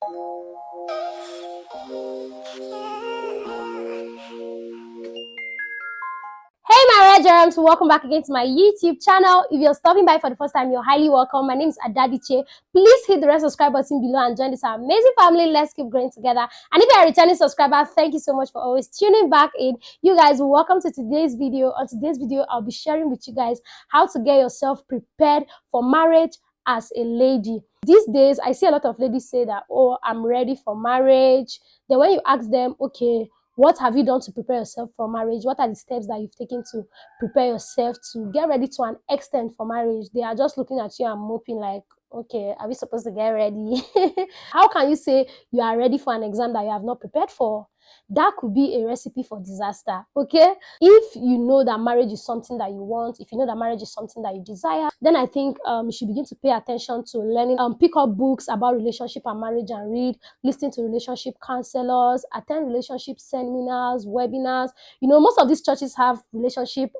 Hey my red germs, welcome back again to my YouTube channel. If you're stopping by for the first time, you're highly welcome. My name is Adadiche. Please hit the red subscribe button below and join this amazing family. Let's keep growing together. And if you're a returning subscriber, thank you so much for always tuning back in. You guys, welcome to today's video. On today's video, I'll be sharing with you guys how to get yourself prepared for marriage as a lady. These days, I see a lot of ladies say that, oh, I'm ready for marriage. Then when you ask them, okay, what have you done to prepare yourself for marriage? What are the steps that you've taken to prepare yourself to get ready to an extent for marriage? They are just looking at you and moping like, okay, are we supposed to get ready? How can you say you are ready for an exam that you have not prepared for? That could be a recipe for disaster, okay? If you know that marriage is something that you want, if you know that marriage is something that you desire, then I think you should begin to pay attention to learning, pick up books about relationship and marriage and read, listen to relationship counselors, attend relationship seminars, webinars. You know, most of these churches have relationship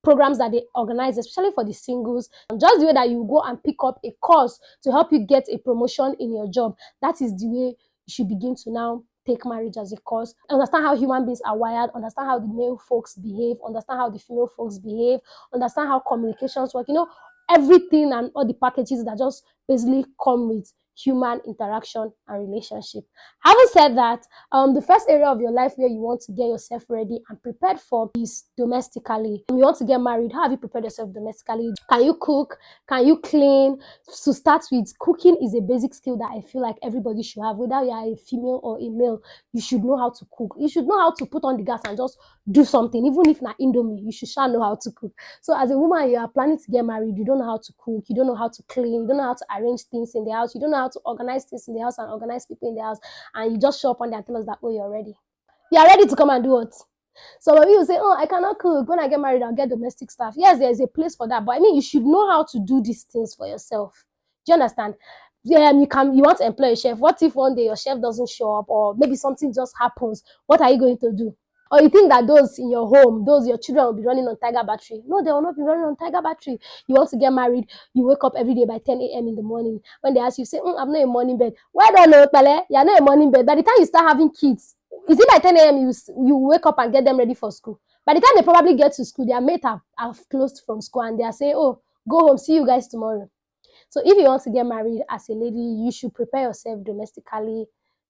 programs that they organize, especially for the singles. Just the way that you go and pick up a course to help you get a promotion in your job, that is the way you should begin to now take marriage as a course. Understand how human beings are wired, understand how the male folks behave, understand how the female folks behave, understand how communications work, you know, everything and all the packages that just basically come with human interaction and relationship. Having said that, the first area of your life where you want to get yourself ready and prepared for is domestically. You want to get married. How have you prepared yourself domestically? Can you cook? Can you clean? To start with, cooking is a basic skill that I feel like everybody should have, whether you are a female or a male. You should know how to cook. You should know how to put on the gas and just do something. Even if not Indomie, you should know how to cook. So as a woman, you are planning to get married, you don't know how to cook, you don't know how to clean, you don't know how to arrange things in the house, you don't know how to organize things in the house and organize people in the house, and you just show up on there and tell us that, oh, you're ready. You are ready to come and do what? So when you say, oh, I cannot cook, when I get married, I'll get domestic staff. Yes, there is a place for that, but I mean, you should know how to do these things for yourself. Do you understand? Yeah, you want to employ a chef. What if one day your chef doesn't show up, or maybe something just happens? What are you going to do? Or you think that those in your home, those your children will be running on Tiger battery? No, they will not be running on Tiger battery. You want to get married, you wake up every day by 10 a.m. in the morning. When they ask you, say, I'm not a morning bed. Why don't know, Pele? You're not a morning bed. By the time you start having kids, is it by 10 a.m. you wake up and get them ready for school? By the time they probably get to school, their mates have closed from school and they are saying, oh, go home, see you guys tomorrow. So if you want to get married as a lady, you should prepare yourself domestically,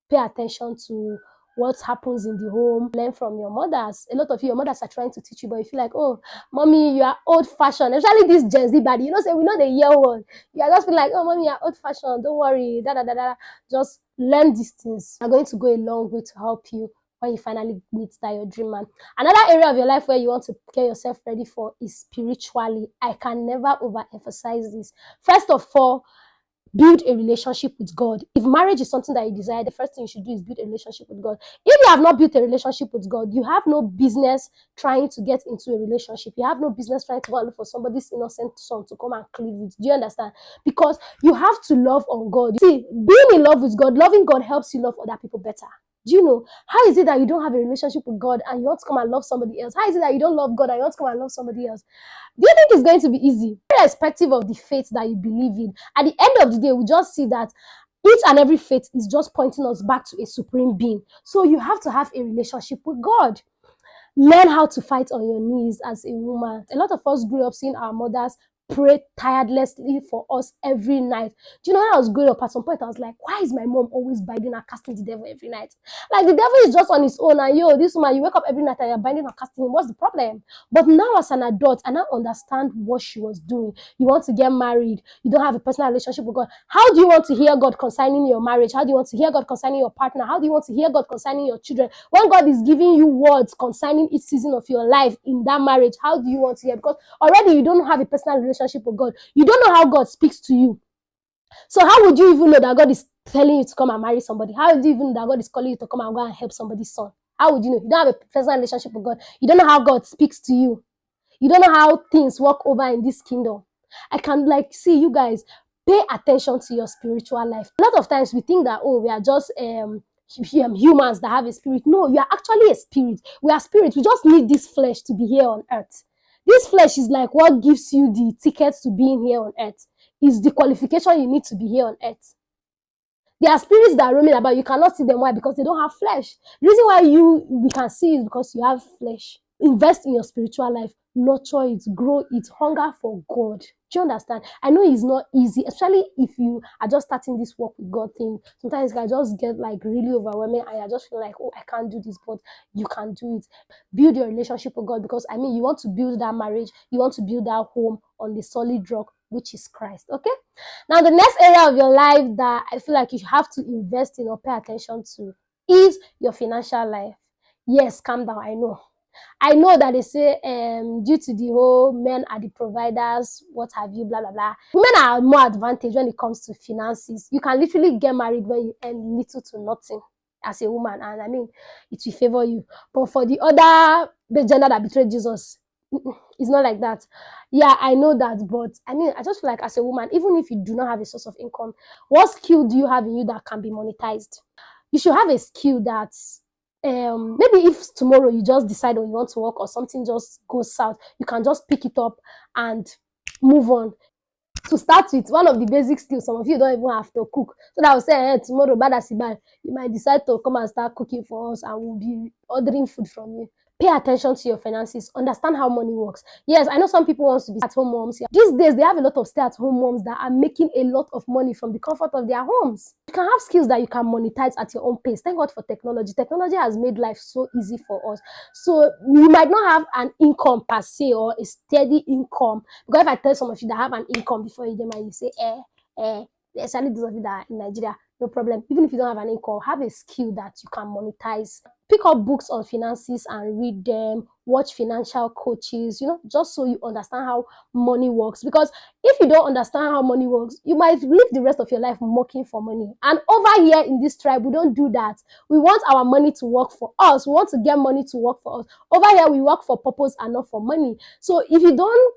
pay attention to what happens in the home, learn from your mothers. A lot of your mothers are trying to teach you, but you feel like, oh, mommy, you are old fashioned. Especially this Gen Z body, you know, say we know the year one. You are just feel like, oh, mommy, you are old fashioned. Don't worry, da da da da. Just learn these things. They're going to go a long way to help you when you finally meet that your dream man. Another area of your life where you want to get yourself ready for is spiritually. I can never overemphasize this. First of all, build a relationship with God. If marriage is something that you desire, the first thing you should do is build a relationship with God. If you have not built a relationship with God, you have no business trying to get into a relationship. You have no business trying to go and look for somebody's innocent son to come and cleave with. Do you understand? Because you have to love on God. See, being in love with God, loving God helps you love other people better. Do you know? How is it that you don't have a relationship with God and you want to come and love somebody else? How is it that you don't love God and you want to come and love somebody else? Do you think it's going to be easy? Irrespective of the faith that you believe in, at the end of the day, we just see that each and every faith is just pointing us back to a supreme being. So you have to have a relationship with God. Learn how to fight on your knees as a woman. A lot of us grew up seeing our mothers pray tirelessly for us every night. Do you know, when I was growing up, at some point I was like, why is my mom always binding and casting the devil every night? Like, the devil is just on his own, and this woman, you wake up every night and you're binding and casting him. What's the problem? But now as an adult, I now understand what she was doing. You want to get married, you don't have a personal relationship with God. How do you want to hear God concerning your marriage? How do you want to hear God concerning your partner? How do you want to hear God concerning your children? When God is giving you words concerning each season of your life in that marriage, how do you want to hear? Because already you don't have a personal relationship with God. You don't know how God speaks to you. So how would you even know that God is telling you to come and marry somebody? How would you even know that God is calling you to come and go and help somebody's son? How would you know? You don't have a personal relationship with God. You don't know how God speaks to you. You don't know how things work over in this kingdom. I can see you guys, pay attention to your spiritual life. A lot of times we think that, oh, we are just humans that have a spirit. No, you are actually a spirit. We are spirit. We just need this flesh to be here on earth. This flesh is like what gives you the tickets to being here on earth. Is the qualification you need to be here on earth. There are spirits that are roaming about. You cannot see them. Why? Because they don't have flesh. The reason why we can see is because you have flesh. Invest in your spiritual life, nurture it, grow it, hunger for God. Do you understand? I know it's not easy, especially if you are just starting this work with God thing. Sometimes it can just get like really overwhelming and I just feel like, oh, I can't do this, but you can do it. Build your relationship with God, because I mean, you want to build that marriage, you want to build that home on the solid rock, which is Christ. Okay. Now, the next area of your life that I feel like you have to invest in or pay attention to is your financial life. Yes, calm down. I know that they say due to the whole men are the providers, what have you, blah blah blah. Women are more advantaged when it comes to finances. You can literally get married when you earn little to nothing as a woman, and I mean it will favor you. But for the gender that betrayed Jesus, it's not like that. Yeah, I know that, but I mean I just feel like as a woman, even if you do not have a source of income, what skill do you have in you that can be monetized? You should have a skill that maybe if tomorrow you just decide or you want to work or something just goes south, you can just pick it up and move on. To start with, one of the basic skills, some of you don't even have to cook. So that will say, hey, tomorrow, bad as bad, you might decide to come and start cooking for us and we'll be ordering food from you. Pay attention to your finances. Understand how money works. Yes, I know some people want to be at-home moms. These days, they have a lot of stay-at-home moms that are making a lot of money from the comfort of their homes. You can have skills that you can monetize at your own pace. Thank God for technology. Technology has made life so easy for us. So you might not have an income per se or a steady income. Because if I tell some of you that have an income before you get married, you say, especially those of you that are in Nigeria, no problem. Even if you don't have an income, have a skill that you can monetize. Pick up books on finances and read them. Watch financial coaches, just so you understand how money works. Because if you don't understand how money works, you might live the rest of your life mocking for money. And over here in this tribe, we don't do that. We want our money to work for us. We want to get money to work for us. Over here, we work for purpose and not for money. So if you don't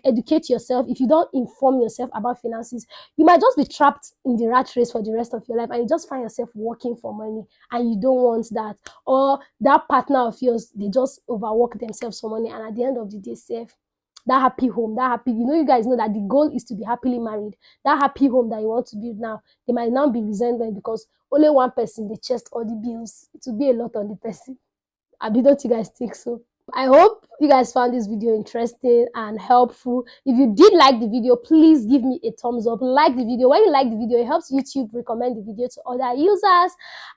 educate yourself, if you don't inform yourself about finances, you might just be trapped in the rat race for the rest of your life and you just find yourself working for money and you don't want that. Or that partner of yours, they just overwork themselves for money and at the end of the day, save that happy home, you guys know that the goal is to be happily married. That happy home that you want to build now, they might now be resentment because only one person they chest all the bills. It will be a lot on the person. Don't you guys think so? I hope you guys found this video interesting and helpful. If you did like the video, please give me a thumbs up. Like the video. When you like the video, it helps YouTube recommend the video to other users.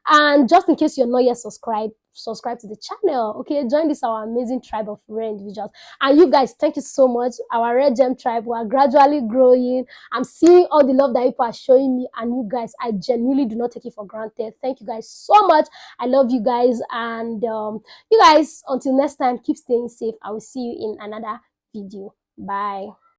And just in case you're not yet subscribe to the channel. Okay, join this our amazing tribe of rare individuals. And you guys, thank you so much. Our Red Gem tribe, we are gradually growing. I'm seeing all the love that people are showing me, and you guys, I genuinely do not take it for granted. Thank you guys so much. I love you guys, and you guys, until next time, keep staying safe. I will see you in another video. Bye.